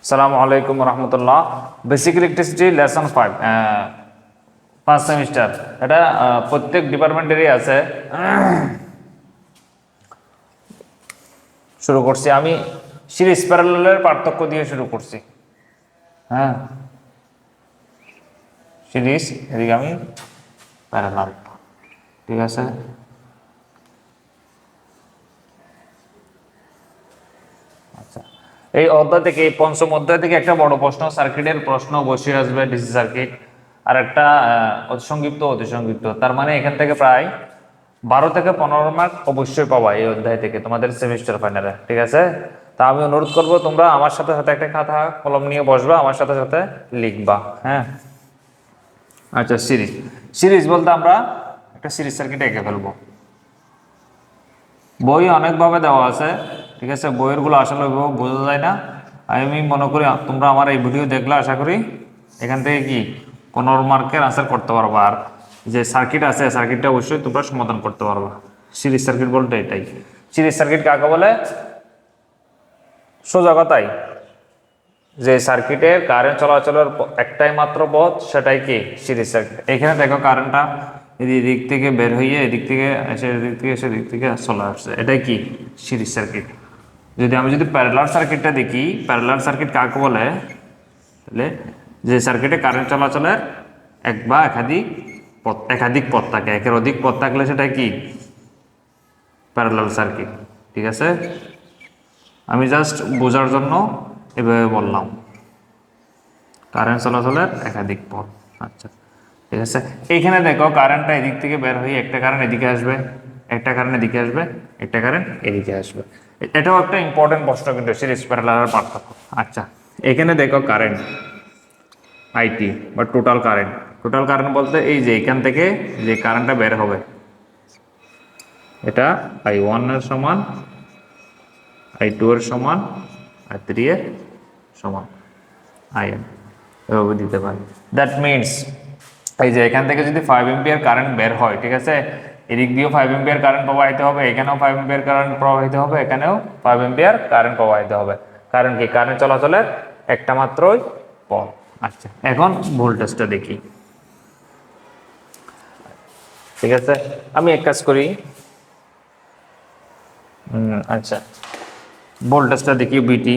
আসসালামু আলাইকুম রহমতুল্লাহ। Basic electricity lesson 5 first semester. এটা প্রত্যেক ডিপার্টমেন্টেরই আছে। শুরু করছি আমি সিরিজ প্যারালালের পার্থক্য দিয়ে শুরু করছি। হ্যাঁ, সিরিজ এদিকে আমি প্যারালাল, ঠিক আছে। আচ্ছা, এই অধ্যায় থেকে, এই পঞ্চম অধ্যায় থেকে একটা বড় প্রশ্ন, সার্কিটের প্রশ্ন বসে আসবে, ডিসি সার্কিট। আর একটা অতি সংক্ষিপ্ত, তার মানে এখান থেকে প্রায় 12 থেকে 15 মার্ক অবশ্যই পাবা এই অধ্যায় থেকে তোমাদের সেমিস্টার ফাইনালে, ঠিক আছে। তা আমি অনুরোধ করব তোমরা আমার সাথে সাথে একটা খাতা কলম নিয়ে বসবা, আমার সাথে সাথে লিখবা। হ্যাঁ, আচ্ছা। সিরিজ সিরিজ বলতে আমরা একটা সিরিজ সার্কিট এঁকে ফেলবো। বই অনেকভাবে দেওয়া আছে, ঠিক আছে। বইয়েরগুলো আসলে বোঝা যায় না। আমি মনে করি তোমরা আমার এই ভিডিও দেখলে আশা করি এখান থেকে কি 15 মার্কের আনসার করতে পারবা। আর যে সার্কিট আছে, সার্কিটটা অবশ্যই তোমরা সমাধান করতে পারবা। সিরিজ সার্কিট বলতে এটাই। সিরিজ সার্কিট কাকে বলে? সোজা কথাই, যে সার্কিটের কারেন্ট চলাচলের একটাই মাত্র পথ, সেটাই কি সিরিজ সার্কিট। এখানে দেখো কারেন্টটা এদিক থেকে বের হয়ে এদিক থেকে এসে এদিক থেকে এসে এদিক থেকে চলে আসছে, এটাই কি সিরিজ সার্কিট। যদি প্যারালাল সার্কিটটা দেখি, প্যারালাল সার্কিট কাকে বলে? তাহলে যে সার্কিটে কারেন্ট চলাচলের এক বা একাধিক পথ থাকে, একের অধিক পথ থাকলে সেটা কি প্যারালাল সার্কিট, ঠিক আছে। আমি জাস্ট বোঝার জন্য এভাবে বললাম, কারেন্ট চলাচলের একাধিক পথ। আচ্ছা, ঠিক আছে। এইখানে দেখো কারেন্টটা এদিক থেকে বের হয়ে একটা কারেন্ট এদিকে আসবে, একটা কারেন্ট এদিকে আসবে, একটা কারেন্ট এদিকে আসবে। এটাও একটা ইম্পর্টেন্ট প্রশ্ন কিন্তু, সিরিজ প্যারালালের পার্থক্য। আচ্ছা, এখানে দেখো কারেন্ট আইটি বা টোটাল কারেন্ট। টোটাল কারেন্ট বলতে এই যে এখান থেকে যে কারেন্টটা বের হবে, এটা I1 এর সমান, I2 এর সমান, I3 এর সমান, IN এভাবে দিতে পারি। দ্যাট মিনস এই যে এখান থেকে যদি 5 এম্পিয়ার কারেন্ট বের হয়, ঠিক আছে, এদিক দিয়েও 5 এম্পিয়ার কারেন্ট প্রবাহিত হবে, এখানেও 5 এম্পিয়ার কারেন্ট প্রবাহিত হবে, এখানেও 5 এম্পিয়ার কারেন্ট প্রবাহিত হবে। কারণ কি? কারেন্ট চলাচলের একটা মাত্রই পথ। আচ্ছা, এখন ভোল্টেজটা দেখি, ঠিক আছে। আমি এক কাজ করি, আচ্ছা, ভোল্টেজটা দেখি, বিটি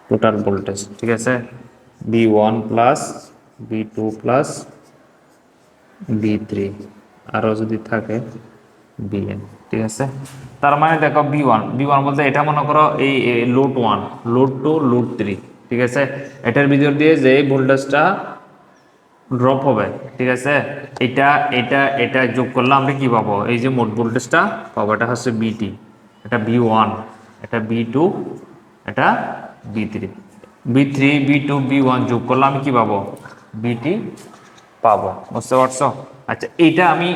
টোটাল ভোল্টেজ, ঠিক আছে। V1 plus V2 plus V3, আরও যদি থাকে Vn, ঠিক আছে। তার মানে দেখো V1 বলতে এটা মনে করো এই লোড 1, লোড 2, লোড 3, ঠিক আছে। এটার ভিতর দিয়ে যে ভোল্টেজটা ড্রপ হবে, ঠিক আছে, এটা এটা এটা যোগ করলে আমরা কি পাবো? এই যে মোট ভোল্টেজটা পাবো, এটা হচ্ছে বিটি, এটা V1, এটা V2, এটা V3, V3 V2 V1 যোগ করলে আমি কি পাবো? বিটি পাবো। বুঝতে পারছো? আচ্ছা, এইটা আমি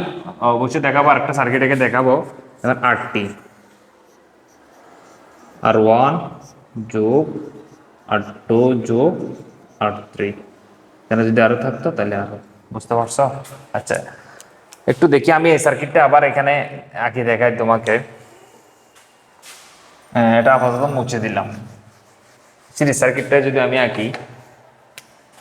অবশ্যই দেখাবো, আরেকটা সার্কিটে দেখাবো। এবার R1 যোগ R2 যোগ R3, কেন যদি আরো থাকতো তাহলে আরো। বুঝতে পারছো? আচ্ছা, একটু দেখি আমি এই সার্কিটটা আবার এখানে আঁকি দেখাই তোমাকে। এটা আপাতত মুছে দিলাম। সিরিজ সার্কিটটা যদি আমি আঁকি,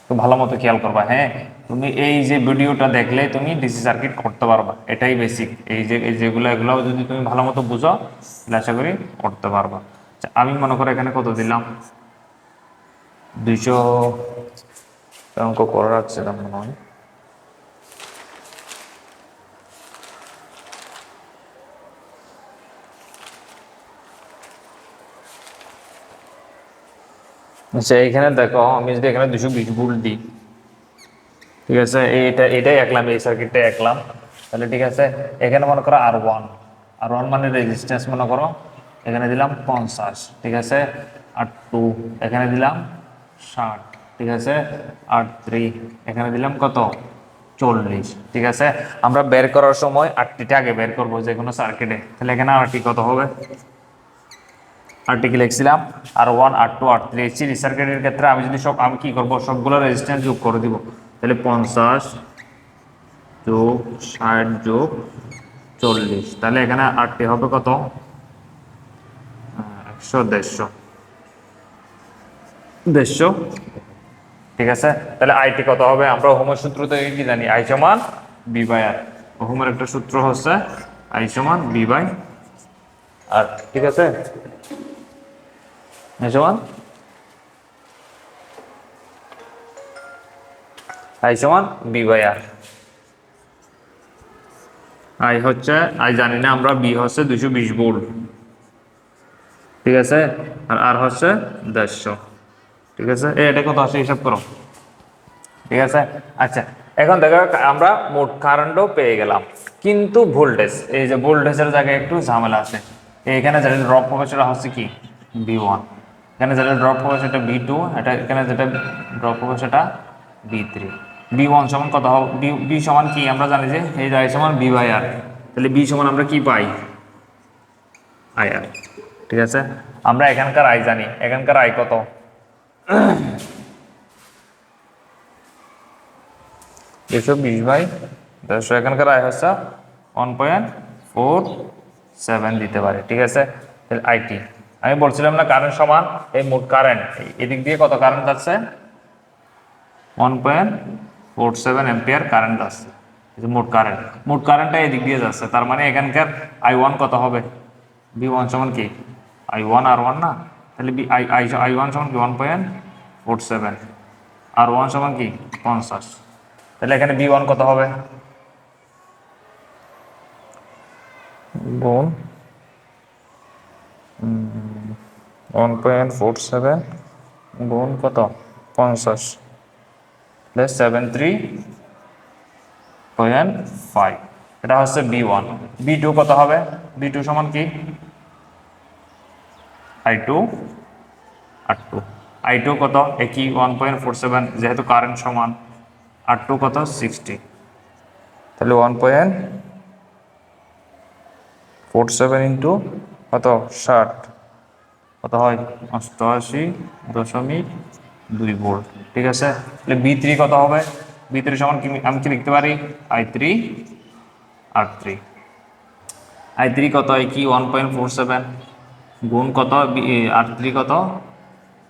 তো ভালো মতো খেয়াল করবা। হ্যাঁ, তুমি এই যে ভিডিওটা দেখলে তুমি ডিসি সার্কিট করতে পারবা, এটাই বেসিক। এগুলাও যদি তুমি ভালো মতো বুঝো, তাহলে আশা করি করতে পারবা। আচ্ছা, আমি মনে করো এখানে কত দিলাম? 200 অঙ্ক করে রাখছিলাম মনে হয়। আচ্ছা, এখানে দেখো আমি যদি এখানে 220 ভোল্ট দিই, ঠিক আছে, এটাই আঁকলাম, এই সার্কিটটাই আঁকলাম, তাহলে ঠিক আছে। এখানে মনে করো আর ওয়ান মানে রেজিস্ট্যান্স মনে করো এখানে দিলাম 50, ঠিক আছে। R2 এখানে দিলাম 60, ঠিক আছে। R3 এখানে দিলাম কত? 40, ঠিক আছে। আমরা বের করার সময় আরটিটা আগে বের করবো যে কোনো সার্কিটে, তাহলে এখানে আরটি কত হবে? Article লিখছিলাম R1 R2 R3। Series সার্কিটের ক্ষেত্রে আমি কি করব? সবগুলো রেজিস্ট্যান্স যোগ করে দিব, তাহলে 50 যোগ 60 যোগ 40, তাহলে এখানে আরটি হবে কত? 100 150, দেড়শো। ঠিক আছে, তাহলে আইটি কত হবে? আমরা ওহমের সূত্র থেকে কি জানি? আই সমান বি বাই আর। ওহমের একটা সূত্র হচ্ছে আই সমান বি বাই আর। ঠিক আছে, আই সমান বি বাই আর। আই হচ্ছে, আই জানি না আমরা, বি হচ্ছে 220 ভোল্ট। ঠিক আছে, আর আর হচ্ছে 150। ঠিক আছে, এটা কত আসে হিসাব করো। ঠিক আছে, আচ্ছা এখন দেখো আমরা মোট কারেন্টও পেয়ে গেলাম, কিন্তু ভোল্টেজ, এই যে ভোল্টেজের জায়গায় একটু ঝামেলা আছে। এখানে যেটা ড্রপ হবে সেটা হচ্ছে কি V1, এখানে যেটা ড্রপ হবে সেটা V2, এটা এখানে যেটা ড্রপ হবে সেটা V3। V1 সমান কত হবে? বি সমান কি আমরা জানি যে এই যে I সমান বি বাই আর, তাহলে বি সমান আমরা কি পাই? আই আর। ঠিক আছে, আমরা এখানকার আই জানি, এখানকার আই কত? 220/100। এখানকার আয় হচ্ছে 1.47 দিতে পারে। ঠিক আছে, তাহলে আইটি, আমি বলছিলাম না কারেন্ট সমান এই মোট কারেন্ট, এদিক দিয়ে কত কারেন্ট যাচ্ছে? 1.47 অ্যাম্পিয়ার কারেন্ট যাচ্ছে। মোট কারেন্টটা এদিক দিয়ে যাচ্ছে, তার মানে এখানকার I1 কত হবে? V1 সমান কি I1 R1 না, তাহলে I1 সমান কি 1.47, R1 সমান কি 50। তাহলে এখানে V1 কত হবে? গুণ 1.47 গুণ কত 50, 73.5। এটা হচ্ছে B1। B2 কত হবে? B2 সমান কি I2 R2। I2 কত? একই 1.47, যেহেতু কারেন্ট সমান। R2 কত? 60। তাহলে 1.47 ইন্টু কত 60, কত হয়? 88.2 ভোল্ট। ঠিক আছে, তাহলে B3 কত হবে? B3 সমান কি আমি কি লিখতে পারি? I3 R3। I3 কত? কি 1.47 গুণ কত R3 কত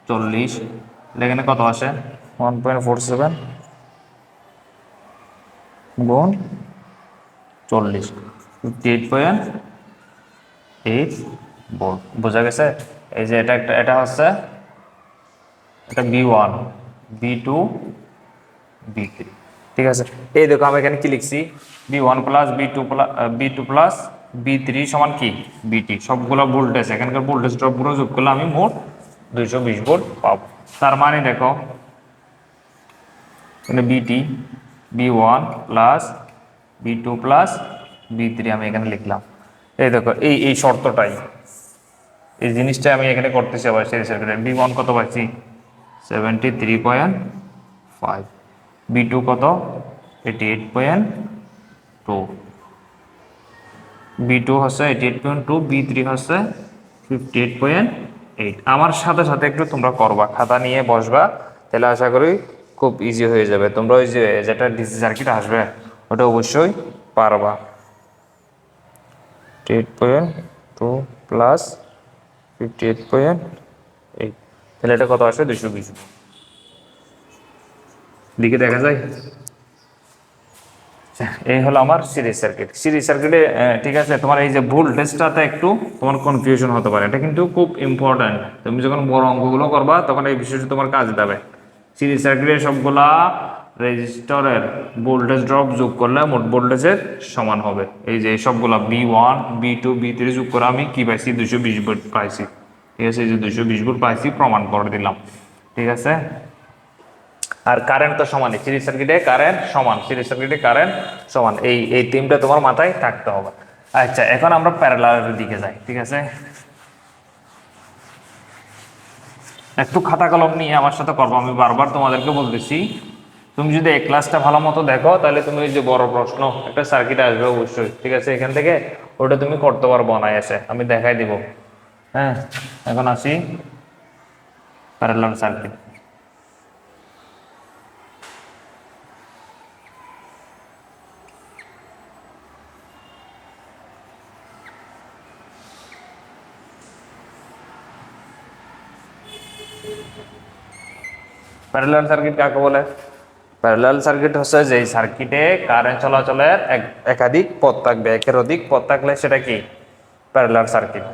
40, এখানে কত আসে? 1.47 গুণ 40, 58.8 ভোল্ট। বোঝা গেছে? এই যে এটা হচ্ছে এটা B1, B2, B3। ঠিক আছে, এই দেখো আমি এখানে কি লিখছি? B1 plus B2 plus B3 সমান কি BT। সবগুলো ভোল্টেজ, এখানকার ভোল্টেজ ড্রপ পুরো যোগ করলে আমি মোট 220 ভোল্ট পাবো। তার মানে দেখো এখানে BT B1 plus B2 plus B3 আমি এখানে লিখলাম। এই দেখো এই শর্তটাই, এই জিনিসটা আমি এখানে করতেছি। আবার সিরিজ সার্কিটের B1 কত পাচ্ছি? 73.5, B2 কত? 88.2, B2 হচ্ছে 88.2, B3 হচ্ছে 58.8। আমার সাথে সাথে একটু তোমরা করবা, খাতা নিয়ে বসবা, তাহলে আশা করি খুব ইজি হয়ে যাবে। তোমরা ওই যে যেটা ডিসি সার্কিট আসবে ওটা অবশ্যই পারবা। 88.2 প্লাস 58.8, তাহলে এটা কত আসবে? 220। দিকে দেখা যায়। এই হলো আমার সিরিজ সার্কিট। সিরিজ সার্কিটে ঠিক আছে, তোমার এই যে ভোল্টেজটাতে একটু তোমার কনফিউশন হতে পারে, এটা কিন্তু খুব ইম্পর্ট্যান্ট। তুমি যখন বড় অঙ্কগুলো করবা তখন এই বিষয়টা তোমার কাজে দেবে। সিরিজ সার্কিটের সবগুলা রেজিস্টরের ভোল্টেজ ড্রপ যোগ করলে মোট ভোল্টেজের সমান হবে। এই যে সবগুলা B1 B2 B3 যোগ করে আমি কি পাইছি? 220 ভোল্ট পাইছি। ঠিক আছে, এই যে 220 ভোল্ট পাইছি প্রমাণ করে দিলাম। ঠিক আছে, আর কারেন্ট তো সমানই, সিরিজ সার্কিটে কারেন্ট সমান, সিরিজ সার্কিটে কারেন্ট সমান, এই তিনটা তোমার মাথায় থাকতে হবে। আচ্ছা, এখন আমরা প্যারালালের দিকে যাই। ঠিক আছে, একটু খাতা কলম নিয়ে আমার সাথে করবো। আমি বারবার তোমাদেরকে বলতেছি, তুমি যদি এই ক্লাসটা ভালো মতো দেখো তাহলে তুমি যে বড় প্রশ্ন একটা সার্কিট আসবে অবশ্যই। ঠিক আছে, এখান থেকে ওটা তুমি করতে পারবো অনায়াসে, আমি দেখাই দিব। হ্যাঁ, এখন আসি প্যারালাল সার্কিট। প্যারালাল সার্কিট কাকে বলে? প্যারালাল সার্কিট হচ্ছে যেই সার্কিটে কারেন্ট চলাচলের একাধিক পথ থাকবে, একের অধিক পথ থাকলে সেটা কি প্যারালাল সার্কিট।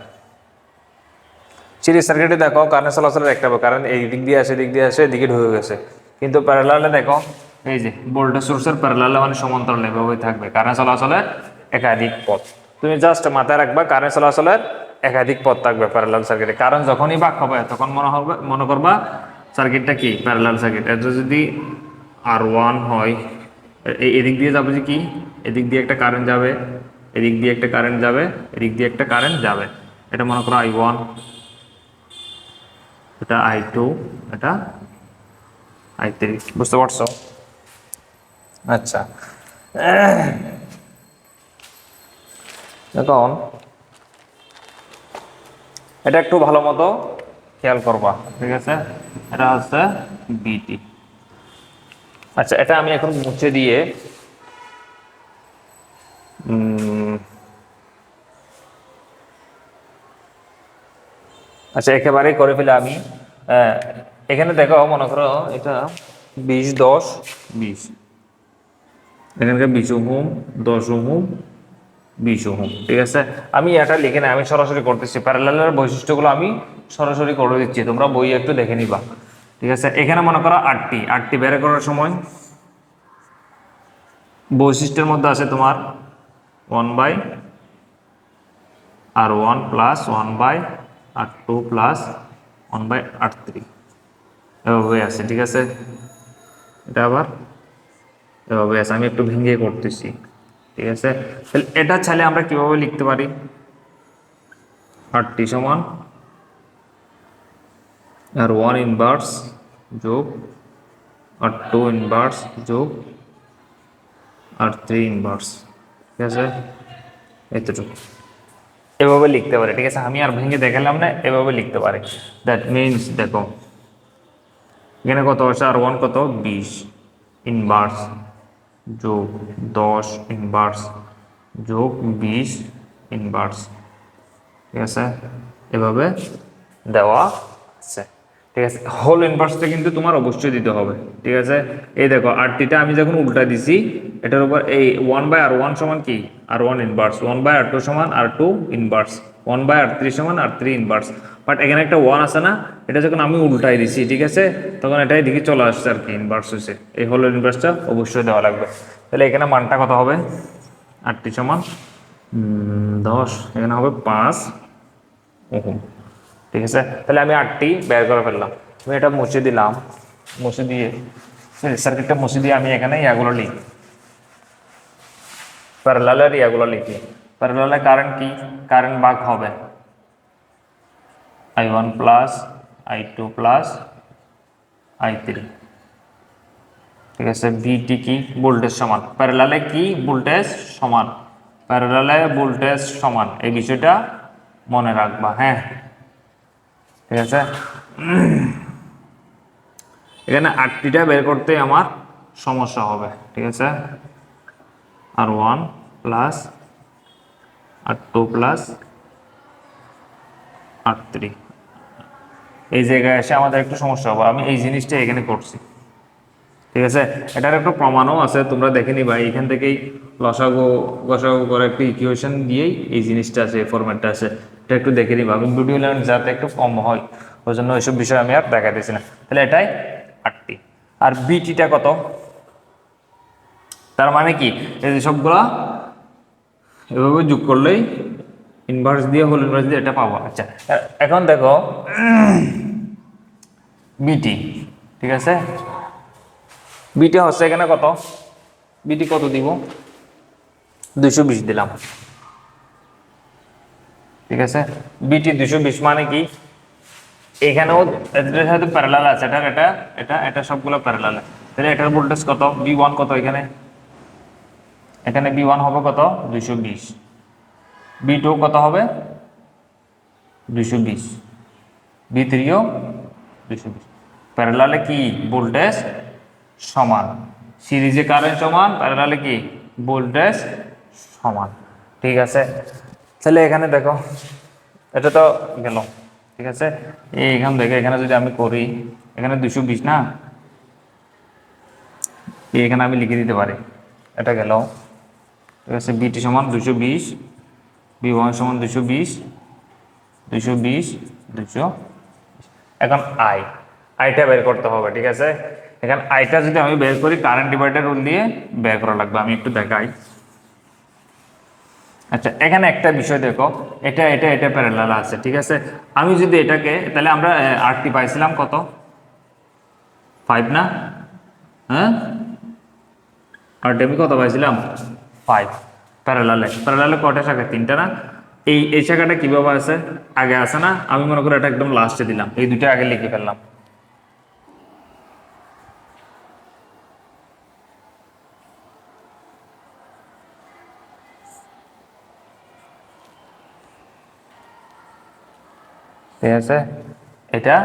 সিরিজ সার্কিটে দেখো কারেন্ট চলাচলের একটা কারেন্ট এই দিক দিয়ে আসে, দিক দিয়ে আসে, এদিকে ঢুকে গেছে। কিন্তু প্যারালালে দেখো এই যে ভোল্টেজ সোর্সের প্যারালালে মানে সমান্তরাল এভাবেই থাকবে, কারেন্ট চলাচলের একাধিক পথ। তুমি জাস্ট মাথায় রাখবা কারেন্ট চলাচলের একাধিক পথ থাকবে প্যারালাল সার্কিটে। কারণ যখনই বাঁক হবে তখন মনে করবা সার্কিটটা কি প্যারালাল সার্কিট। এটা যদি R1 হয়, এদিক দিয়ে যাবে যে কি, এদিক দিয়ে একটা কারেন্ট যাবে, এদিক দিয়ে একটা কারেন্ট যাবে, এদিক দিয়ে একটা কারেন্ট যাবে। এটা মনে করো I1, এটা I2, এটা I3। বুঝতে পারছো? আচ্ছা, এখন এটা একটু ভালো মতো খেয়াল করবা, ঠিক আছে? এটা হচ্ছে বিটি। আচ্ছা, এটা আমি এখন মুছে দিয়ে আচ্ছা একেবারেই করে ফেলে আমি। এখানে দেখো মনে করো এটা 20, 10, 20, এখানকার 20 ওহম, 10 ওহম, 20 ওহম, ঠিক আছে? আমি এটা লিখে না, আমি সরাসরি করতেছি। প্যারালালের বৈশিষ্ট্যগুলো আমি সরাসরি করে দিচ্ছি, তোমরা বই একটু দেখে নিবা, ঠিক আছে? এখানে মনে করো 8টি বের করার সময় বৈশিষ্ট্যের মধ্যে আছে তোমার 1/R1 plus 1/R2 plus 1/R3 এভাবে আছে, ঠিক আছে? এটা আবার এভাবে আছে, আমি একটু ভেঙে করতেছি, ঠিক আছে? তাহলে এটা চাইলে আমরা কিভাবে লিখতে পারি? R সমান R1 ইনভার্স যোগ R2 ইনভার্স যোগ R3 ইনভার্স, ঠিক আছে? এতটুকু এভাবে লিখতে পারে, ঠিক আছে? আমি আর ভেঙে দেখালাম না, এভাবে লিখতে পারে। দ্যাট মিনস দেখো এখানে কত আছে, R1 কত 20 ইনভার্স যোগ 10 ইনভার্স যোগ 20 ইনভার্স, ঠিক আছে? এভাবে দেওয়া আছে, ঠিক আছে? হোল ইনভার্সটা কিন্তু তোমার অবশ্যই দিতে হবে, ঠিক আছে? এই দেখো আরটিটা আমি যখন উল্টা দিছি এটার উপর এই 1/R1 সমান কি R1 ইনভার্স, 1/R2 সমান R2 ইনভার্স, 1/R3 সমান R3 ইনভার্স। বাট এখানে একটা 1 আছে না, এটা যখন আমি উল্টাই দিছি, ঠিক আছে, তখন এটাই দিকে চলে আসছে আর কি, ইনভার্স হয়েছে। এই হোল ইনভার্সটা অবশ্যই দেওয়া লাগবে। তাহলে এখানে মানটা কত হবে? আরটি সমান 10, এখানে হবে 5 ওহম, ঠিক আছে? তাহলে আমি 8টি বের করে ফেললাম। আমি এটা মুছে দিলাম, মুছে দিয়ে সার্কিটটা মুছে দিয়ে আমি এখানে ইয়াগুলো লিখি, প্যারালালের ইয়াগুলো লিখি। প্যারালালে কারেন্ট কি, কারেন্ট ভাগ হবে I1 plus I2 plus I3, ঠিক আছে? ভিটি কি ভোল্টেজ সমান, প্যারালালে কি ভোল্টেজ সমান, প্যারালালে ভোল্টেজ সমান, এই বিষয়টা মনে রাখবা, হ্যাঁ, ঠিক আছে? এখানে 8টিটা বের করতে আমার সমস্যা হবে, ঠিক আছে? R1 plus R2 plus R3, এই জায়গায় এসে আমাদের একটু সমস্যা হবে। আমি এই জিনিসটা এখানে করছি, ঠিক আছে? এটার একটা প্রমাণও আছে, তোমরা দেখে নিবা। এখান থেকেই লসাগু গসাগু করে একটু ইকুয়েশন দিয়েই এই জিনিসটা আছে, এই ফরম্যাটটা আছে, এটা একটু দেখে নিবা। আমি ভিডিও লেন্থ যাতে একটু কম হয় ওই জন্য ওইসব বিষয় আমি আর দেখাতেছি না। তাহলে এটাই 8টি। আর বিটিটা কত? তার মানে কি, এই যে সবগুলা এভাবে যোগ করলেই ইনভার্স দিয়ে হোল ইনভার্স দিয়ে এটা পাবো। আচ্ছা, এখন দেখো বিটি, ঠিক আছে? বিটি হচ্ছে এখানে কত, বিটি কত দিব? 220 দিলাম, ঠিক আছে? বিটি 220 মানে কি, এখানেও এটার সাথে প্যারালাল আছে, এটা সবগুলো প্যারালাল। তাহলে এটার ভোল্টেজ কত, V1 কত? এখানে V1 হবে কত? 220। V2 কত হবে? 220। V3ও 220। প্যারালালে কি ভোল্টেজ সমান, সিরিজে কারেন্ট সমান, প্যারালালে কি ভোল্টেজ সমান, ঠিক আছে? তাহলে এখানে দেখো এটা তো গেল, ঠিক আছে? এইখান থেকে এখানে যদি আমি করি, এখানে 220 না, এখানে আমি লিখে দিতে পারি, এটা গেল। ঠিক আছে, বিটি সমান 220, বি1 সমান 220, 220, 200। এখন আইটা বের করতে হবে। ঠিক আছে, এখন আইটা যদি আমি বের করি কারেন্ট ডিভাইডার রুল দিয়ে বের করা লাগবে। আমি একটু দেখাই। আচ্ছা, এখানে একটা বিষয় দেখো, এটা এটা এটা প্যারালাল আছে। ঠিক আছে, আমি যদি এটাকে, তাহলে আমরা আরটি পাইছিলাম কত, 5 না? হ্যাঁ, আরটি আমি কত পাইছিলাম, 5। প্যারালালে কয়টা শাখা, 3টা না? এই শাখাটা কিভাবে আছে, আগে আছে না? আমি মনে করি এটা একদম লাস্টে দিলাম, এই দুটো আগে লিখে ফেললাম। ঠিক আছে, এটা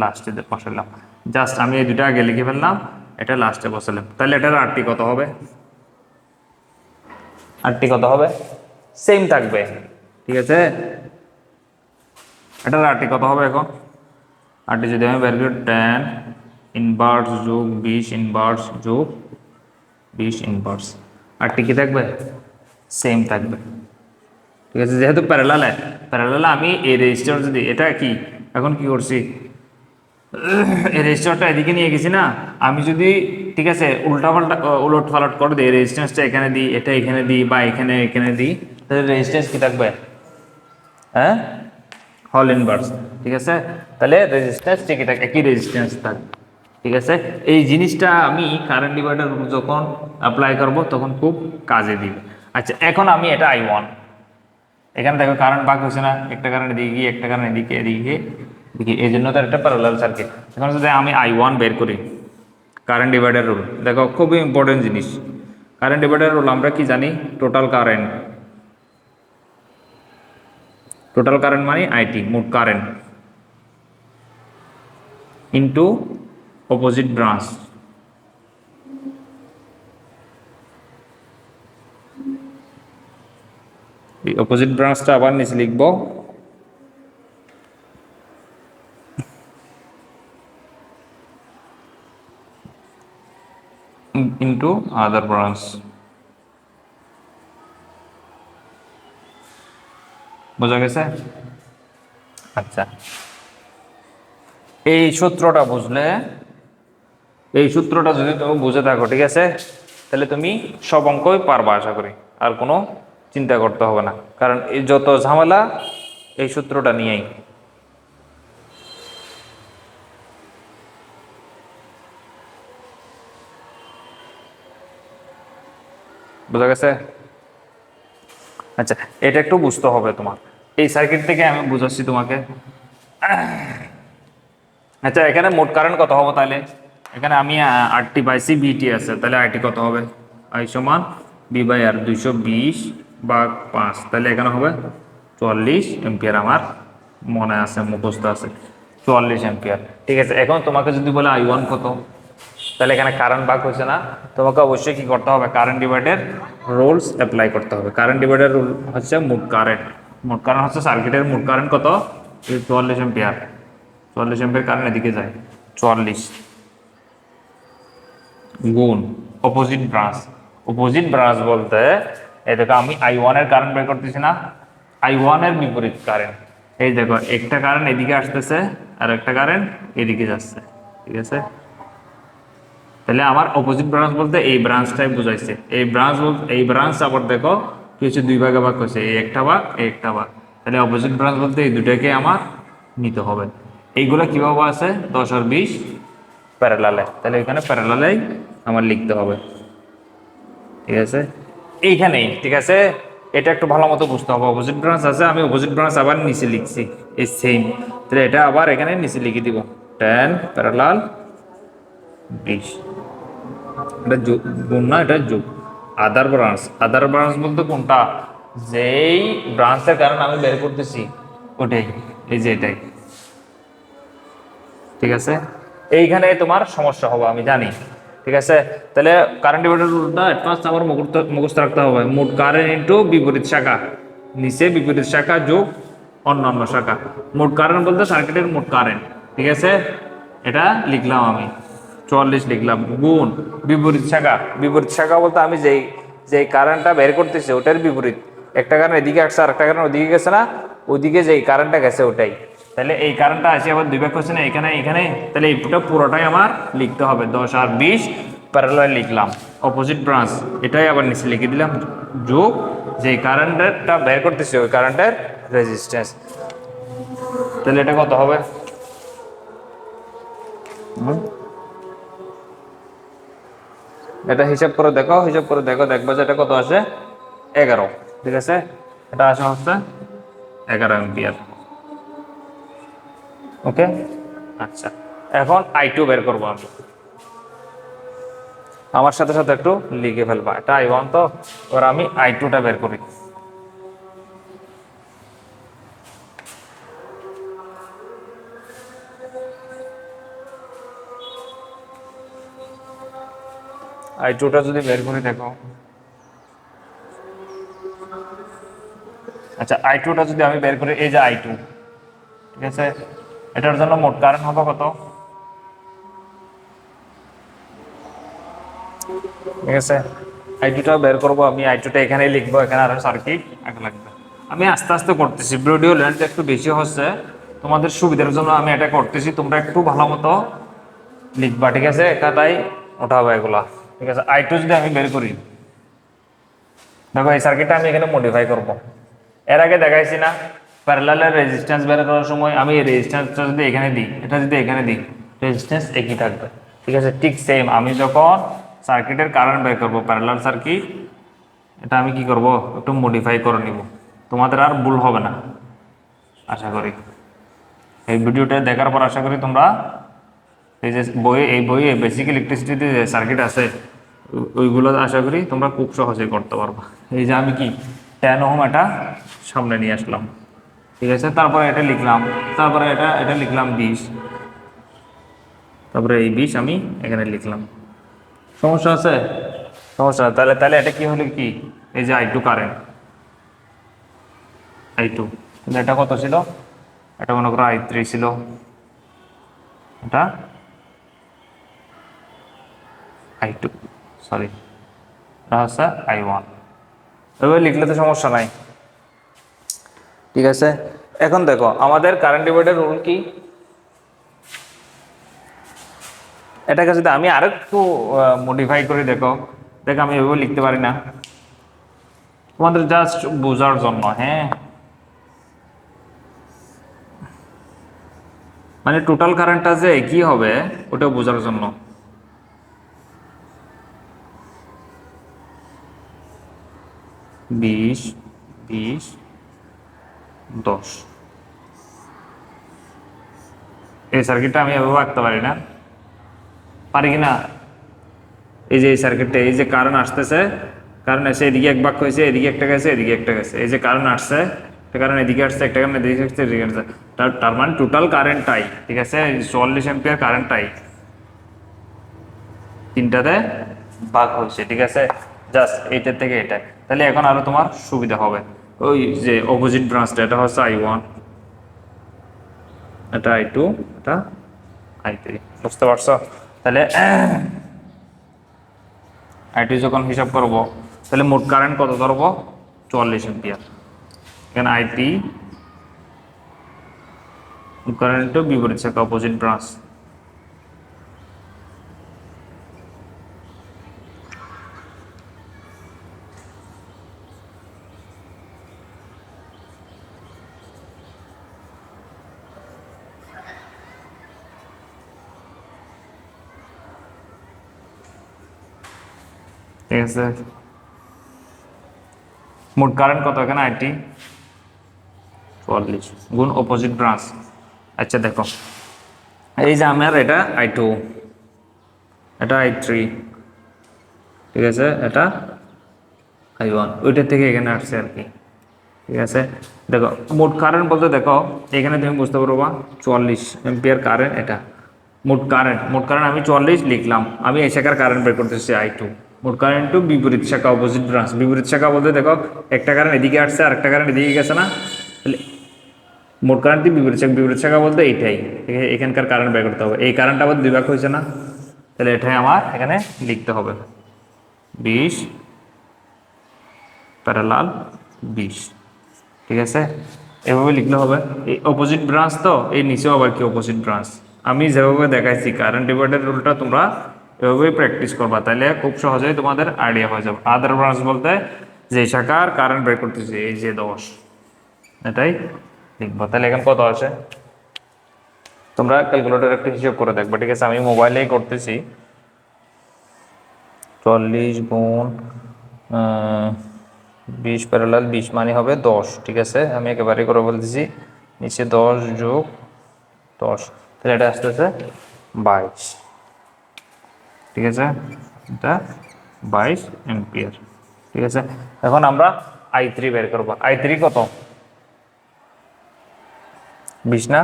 লাস্টে বসালাম। জাস্ট আমি এই দুটো আগে লিখে ফেললাম, এটা লাস্টে বসালাম। তাহলে এটার আরটি কত হবে, আরটি কত হবে, সেম থাকবে। ঠিক আছে, এটার আরটি কত হবে এখন, আরটি যদি আমি বের করি 10 ইনভার্স যোগ 20 ইনভার্স যোগ 20 ইনভার্স, আরটি কি থাকবে, সেম থাকবে। ঠিক আছে, যেহেতু প্যারালালে আমি এই রেজিস্টার যদি, এটা কি এখন কি করছি, এই রেজিস্টারটা এদিকে নিয়ে গেছি না, আমি যদি, ঠিক আছে, উলট পালট করে দিই, রেজিস্ট্যান্সটা এখানে দিই, এটা এখানে দিই, বা এখানে দিই, তাহলে রেজিস্ট্যান্স কি থাকবে, হ্যাঁ, হল ইনভার্স। ঠিক আছে, তাহলে রেজিস্ট্যান্স ঠিকই থাকে, একই রেজিস্ট্যান্স থাকবে। ঠিক আছে, এই জিনিসটা আমি কারেন্ট ডিভাইডার যখন অ্যাপ্লাই করব তখন খুব কাজে দিবে। আচ্ছা, এখন আমি এটা I1, এখানে দেখো কারেন্ট ভাগ হচ্ছে না, একটা কারেন্ট এদিকে গিয়ে একটা কারেন্ট এদিকে এদিকে, এই জন্য তো একটা প্যারালাল সার্কিট। এখন যদি আমি I1 বের করি, কারেন্ট ডিভাইডার রুল দেখো, খুবই ইম্পর্টেন্ট জিনিস। কারেন্ট ডিভাইডার রুল আমরা কি জানি, টোটাল কারেন্ট মানে আইটি, মোট কারেন্ট ইনটু অপোজিট ব্রাঞ্চ। এই অপোজিট ব্রাঞ্চটা আবার নিচে লিখব, ইনটু আদার ব্রাঞ্চ। বোঝা গেছে? আচ্ছা, এই সূত্রটা বুঝলে, এই সূত্রটা যদি তুমি বুঝে থাকো, ঠিক আছে, তাহলে তুমি সব অঙ্কই পারবা আশা করি, আর কোনো চিন্তা করতে হবে না। কারণ এই যত ঝামেলা এই সূত্রটা নিয়েই। বোঝা গেছে? আচ্ছা, এটা একটু বুঝতে হবে তোমার। এই সার্কিট থেকে আমি বুঝাচ্ছি তোমাকে। আচ্ছা, এখানে মোট কারেন্ট কত হবে তাহলে, এখানে আমি আরটি বাই সি বিটি আছে, তাহলে আইটি কত হবে, আই সমান বি বাই আর, 220/5, তাহলে এখানে হবে 44 এম্পিয়ার। আমার মনে আছে, মুখস্থ আছে, 44 এম্পিয়ার। ঠিক আছে, এখন তোমাকে যদি বলে I1 কত, তাহলে এখানে কারেন্ট ভাগ হচ্ছে না, তোমাকে অবশ্যই কি করতে হবে, কারেন্ট ডিভাইডার রুলস অ্যাপ্লাই করতে হবে। কারেন্ট ডিভাইডার রুল হচ্ছে মোট কারেন্ট হচ্ছে সার্কিটের মোট কারেন্ট কত, 44 এম্পিয়ার। 44 এম্পিয়ার কারেন্ট এদিকে যায়, 44 গুণ অপোজিট ব্রাঞ্চ বলতে এই দেখো, আমি I1 এর কারেন্ট বের করতেছি না, I1 এর বিপরীত কারেন্ট। এই দেখো, একটা কারেন্ট এদিকে আসতেছে আর একটা কারেন্ট এদিকে যাচ্ছে। ঠিক আছে, তাহলে আমার অপোজিট ব্রাঞ্চ বলতে এই ব্রাঞ্চটাই বুঝাইছে। এই ব্রাঞ্চ আবার দেখো কি হচ্ছে, দুই ভাগে ভাগ করছে, এই একটা ভাগ, এই একটা ভাগ। তাহলে অপোজিট ব্রাঞ্চ বলতে এই দুটাকে আমার নিতে হবে। এইগুলো কিভাবে আছে, 10 আর 20 প্যারালালে, তাহলে এখানে প্যারালালেই আমার লিখতে হবে। ঠিক আছে, এইখানেই। ঠিক আছে, এটা একটু ভালো মতো বুঝতে হবে। অপোজিট ব্রাঞ্চ আছে, আমি অপোজিট ব্রাঞ্চ আবার নিচে লিখছি, এই সেম। তাহলে এটা আবার এখানে নিচে লিখে দিব, 10 প্যারালাল 20। এটা গুণ না, এটা যোগ। আদার ব্রাঞ্চ বলতে কোনটা, যেই ব্রাঞ্চের কারণে আমি বের করতেছি ওটাই, এই যে এটাই। ঠিক আছে, এইখানে তোমার সমস্যা হবে আমি জানি। ঠিক আছে, তাহলে কারেন্ট ডিভাইডার রুলটা ফার্স্ট আমার মুখস্থ রাখতে হবে। মোট কারেন্ট ইনটু বিপরীত শাখা, নিচে বিপরীত শাখা যোগ অন্যান্য শাখা। মোট কারেন্ট বলতে সার্কিটের মোট কারেন্ট। ঠিক আছে, এটা লিখলাম আমি 44 লিখলাম গুণ বিপরীত শাখা বলতে আমি যেই যেই কারেন্টটা বের করতেছি ওটার বিপরীত, একটা কারেন্ট এদিকে আসছে আর একটা কারেন্ট ওদিকে গেছে না, ওদিকে যেই কারেন্টটা গেছে ওটাই। তাহলে এই কারেন্টটা আসে আবার দুই ভাগ করছে না এখানে এখানে, তাহলে এইটা পুরোটাই আমার লিখতে হবে 10 আর 20 প্যারালাল লিখলাম, অপোজিট ব্রাঞ্চ এটাই আবার নিচে লিখে দিলাম যোগ যেই কারেন্টটা বের করতেছি ওই কারেন্টের রেজিস্ট্যান্স। তাহলে এটা কত হবে? এটা হিসাব করে দেখো, দেখবো যে এটা কত আসে 11, ঠিক আছে, এটা আসে হচ্ছে 11 এম্পিয়ার। ওকে, আচ্ছা এখন I2 বের করবো আমি, আমার সাথে সাথে একটু লিখে ফেলবা, এটা I1 তো, এবার আমি I2টা বের করি। I2টা যদি বের করি দেখো, আচ্ছা I2টা যদি আমি বের করি, এই যে I2, ঠিক আছে, এটার জন্য মোট কারেন্ট হবে কত? ঠিক আছে, I2টা বের করবো আমি, I2টা এখানেই লিখবো, এখানে আরো সার্কিট আগে লাগবে। আমি আস্তে আস্তে করতেছি, ভিডিও লেন্থ একটু বেশি হচ্ছে, তোমাদের সুবিধার জন্য আমি এটা করতেছি, তোমরা একটু ভালো মতো লিখবা, ঠিক আছে, খাতায় ওঠাবো এগুলা, ঠিক আছে। I2 যদি আমি বের করি, দেখো এই সার্কিটটা আমি এখানে মডিফাই করব। এর আগে দেখাইছি না প্যারালালের রেজিস্ট্যান্স বের করার সময় আমি এই রেজিস্ট্যান্সটা যদি এখানে দিই, এটা যদি এখানে দিই, রেজিস্ট্যান্স একই থাকবে, ঠিক আছে। ঠিক সেম আমি যখন সার্কিটের কারেন্ট বের করবো প্যারালাল সার্কিট, এটা আমি কি করব, একটু মডিফাই করে নিব, তোমাদের আর ভুল হবে না আশা করি। এই ভিডিওটা দেখার পর আশা করি তোমরা এই যে বইয়ে বেসিক ইলেকট্রিসিটিতে যে সার্কিট আছে ওইগুলো আশা করি তোমরা খুব সহজেই করতে পারবা। এই যে আমি কি 10 ওহম এটা সামনে নিয়ে আসলাম, ঠিক আছে, তারপরে এটা লিখলাম, তারপরে এটা লিখলাম 20, তারপরে এই 20 আমি এখানে লিখলাম। সমস্যা আছে? সমস্যা, তাহলে তাহলে এটা কি হলো কি, এই যে I2 কারেন্ট, I2 তাহলে এটা কত ছিল, এটা মনে করো I3 ছিল, এটা I2 সরি, এটা হচ্ছে I1, এভাবে লিখলে তো সমস্যা নাই, ঠিক আছে। এখন দেখো আমাদের কারেন্ট ডিভাইডার রুল কি, এটাকে যদি আমি আরেকটু মডিফাই করে দেখো, আমি এভাবে লিখতে পারি না, তোমাদের জাস্ট বোঝার জন্য, হ্যাঁ, মানে টোটাল কারেন্টটা যে কি হবে ওটা বোঝার জন্য। বিশ 20 10, এই সার্কিটটা আমি এভাবে আঁকতে পারি না, পারি কি না? এই যে এই সার্কিটটা, এই যে কারেন্ট আসতেছে, কারেন্ট এসে এদিকে এক বাক্য হয়েছে, এদিকে একটা গেছে, এদিকে একটা গেছে, এই যে কারেন্ট আসছে, একটা কারেন্ট এদিকে আসছে, একটা কারেন্ট এদিকে আসছে, এদিকে আসছে, তার মানে টোটাল কারেন্টটাই, ঠিক আছে, 44 এম্পিয়ার কারেন্টটাই তিনটাতে ভাগ হয়েছে, ঠিক আছে, জাস্ট এইটার থেকে এটা। তাহলে এখন আরো তোমার সুবিধা হবে, ওই যে অপোজিট ব্রাঞ্চটা, এটা হচ্ছে I1, এটা I2, এটা I3, বুঝতে পারছো? তাহলে I2 যখন হিসাব করব, তাহলে মোট কারেন্ট কত ধরবো, 44 এম্পিয়ার, এখানে I3 কারেন্ট বিপরীত শাখা অপোজিট ব্রাঞ্চ, ঠিক আছে। মোট কারেন্ট কত এখানে I3 44 গুণ অপোজিট ব্রাঞ্চ। আচ্ছা দেখো এই যে আমার এটা I2, এটা I3, ঠিক আছে, এটা I1, ওইটার থেকে এখানে আসছে আর কি, ঠিক আছে। দেখো মোট কারেন্ট বলতে দেখো এখানে তুমি বুঝতে পারবা 44 এম্পিয়ার কারেন্ট, এটা মোট কারেন্ট আমি 44 লিখলাম, আমি এই শাখার কারেন্ট বের করতেছি I2, মোট কারেন্ট টু বিপরীত শাখা অপোজিট ব্রাঞ্চ, বিপরীত শাখা বলতে দেখো একটা কারেন্ট এদিকে আসছে আর একটা কারেন্ট এদিকে গেছে না, তাহলে মোট কারেন্ট বিপরীত শাখা বলতে এইটাই, ঠিক আছে, এখানকার কারেন্ট বের করতে হবে, এই কারেন্ট আবার দুই ভাগ হয়েছে না, তাহলে এটাই আমার এখানে লিখতে হবে 20 প্যারালাল 20, ঠিক আছে, এভাবে লিখলে হবে। এই অপোজিট ব্রাঞ্চ তো, এই নিচেও আবার কি অপোজিট ব্রাঞ্চ। আমি যেভাবে দেখাইছি কারেন্ট ডিভাইডার রুলটা তোমরা এভাবেই প্র্যাকটিস করবা, তাহলে খুব সহজেই তোমাদের আইডিয়া হয়ে যাবে। আদার ব্রাঞ্চ বলতে যে শাখার কারেন্ট বের করতেছি, এই যে 10, এটাই লিখবো। তাহলে এখানে কত আছে তোমরা ক্যালকুলেটর একটু হিসেব করে দেখবে, ঠিক আছে। আমি মোবাইলেই করতেছি। 40 গুণ 20 প্যারালাল 20 মানে হবে 10, ঠিক আছে। আমি একেবারে করে বলতেছি, নিচে 10 যোগ 10, তাহলে এটা আসতেছে 22, ঠিক আছে। এটা 22 এম্পিয়ার, ঠিক আছে। এখন আমরা I3 বের করবো। I3 কত? 20 না?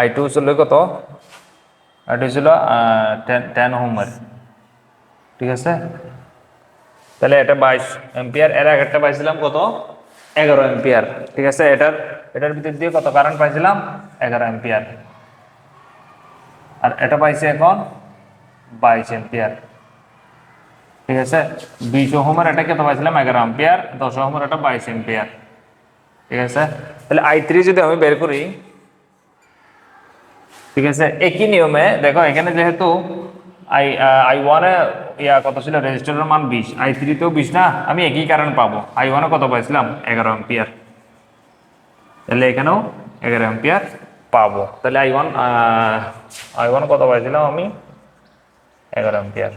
I2 ছিল কত? I2 ছিল 10 ওহমের, ঠিক আছে। তাহলে এটা 22 এম্পিয়ার, এর আগেরটা পাইছিলাম কত? 11 এম্পিয়ার, ঠিক আছে। এটার ভিতর দিয়ে কত কারেন্ট পাইছিলাম? 11 এম্পিয়ার। আর এটা পাইছি এখন 22 এম্পিয়ার, ঠিক আছে। 20 ওহমের এটা কত পাইছিলাম? 11 এম্পিয়ার। 10 ওহমের এটা 22 এম্পিয়ার, ঠিক আছে। তাহলে I3 যদি আমি বের করি, ঠিক আছে, একই নিয়মে দেখো, এখানে যেহেতু I1 এ কত ছিল? রেজিস্টরের মান 20, I3 তেও 20 না? আমি একই কারেন্ট পাবো। I1 এ কত পাইছিলাম? 11 এম্পিয়ার, তাহলে এখানেও 11 এম্পিয়ার পাবো। তাহলে I1 কত পাইছিলাম আমি? 11 এম্পিয়ার,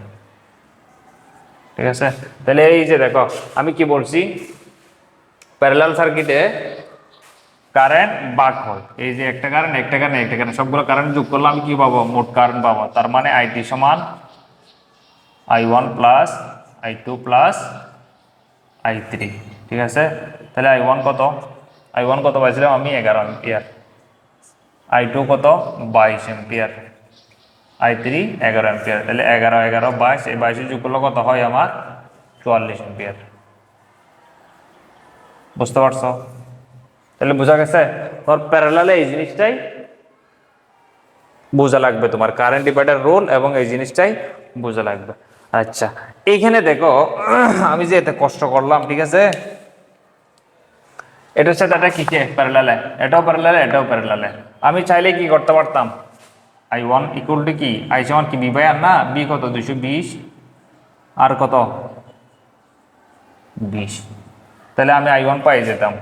ঠিক আছে। তাহলে এই যে দেখো, আমি কি বলছি, প্যারালাল সার্কিটে কারেন্ট ভাগ হয়। এই যে একটা কারেন্ট, একটা কারেন্ট, একটা কারেন্ট, সবগুলো কারেন্ট যোগ করলে আমি কি পাবো? মোট কারেন্ট পাবো। তার মানে I3 সমান I1 plus I2 plus I3, ঠিক আছে। তাহলে I1 কত? I1 কত পাইছিলাম আমি? 11 এম্পিয়ার। I2 কত? 22 এম্পিয়ার। I3 11 ampere. তাহলে 11 11 22, এই 22 যোগ করলে কত হয় আমার? 44 এম্পিয়ার। বুঝতে পারছো? তাহলে বোঝা গেছে? তোর প্যারালালে এই জিনিসটাই বোঝা লাগবে, তোমার কারেন্ট ডিভাইডার রোল এবং এই জিনিসটাই বোঝা লাগবে। আচ্ছা, এইখানে দেখো আমি যে এত কষ্ট করলাম, ঠিক আছে, এটার সাথে এটা কিসে প্যারালালে? এটাও প্যারালালে, এটাও প্যারালালে। আমি চাইলে কি করতে পারতাম? I1 ইকুয়াল টু কি? I সমান কি? B/R না? B কত? 220 আর কত? 20। তাহলে আমি I1 পাই যেতাম